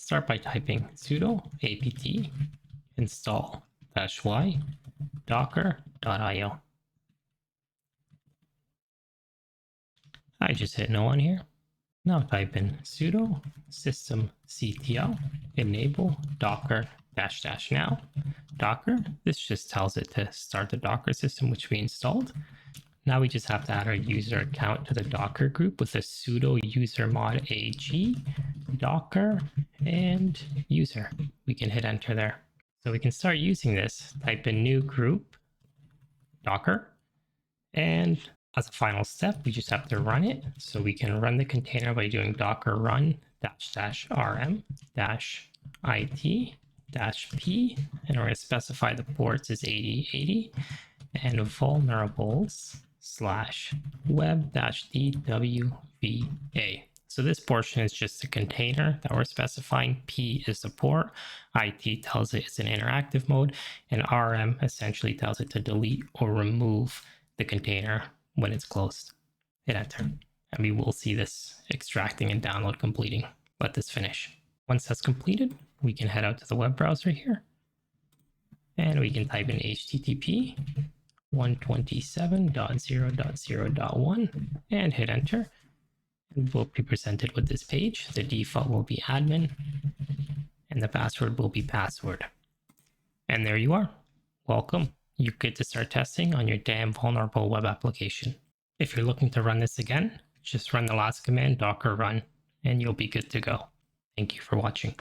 Start by typing sudo apt install -y docker.io. I just hit no on here. Now type in sudo systemctl enable docker -- now docker. This just tells it to start the Docker system which we installed. Now we just have to add our user account to the Docker group with a sudo usermod ag docker and user. We can hit enter there. So we can start using this. Type in new group docker, and as a final step, we just have to run it. So we can run the container by doing docker run --rm -it -p, and we're going to specify the ports as 8080 and vulnerables /web-dvwa. So this portion is just a container that we're specifying. P is the port, IT tells it it's an interactive mode, and RM essentially tells it to delete or remove the container when it's closed. Hit enter, and we will see this extracting and download completing. Let this finish. Once that's completed, we can head out to the web browser here, and we can type in HTTP 127.0.0.1 and hit enter. And we'll be presented with this page. The default will be admin, and the password will be password. And there you are. Welcome. You get to start testing on your damn vulnerable web application. If you're looking to run this again, just run the last command, docker run, and you'll be good to go. Thank you for watching.